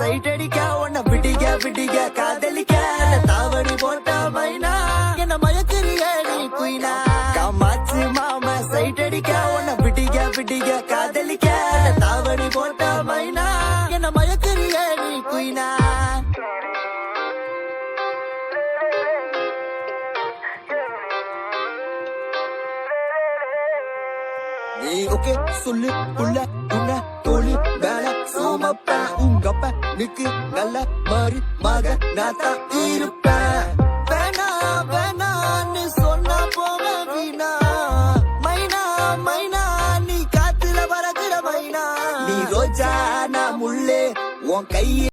side அடிக்க உன்னை விடிக காதலிக்க தாவணி போட்ட மைனா என்ன மயக்கிறிய நீ குயினா காமாச்சு மாமா சைட் அடிக்க உன்னை விடிக காதலிக்க தாவணி போட்ட மைனா என்ன மயக்கிறிய நீ குயினா நீ ஓகே சொல்லு புள்ள உன்ன தோழி மேல சோமப்ப உங்கப்ப நிக்கு நல்ல மாதிரி மக நான் தான் இருப்பேன் வேணா வேணான்னு சொன்னா போக வீணா மைனா மைனா நீ காத்துல பறக்குற மைனா நீ ரோஜா நான் முள்ளே உன் கையை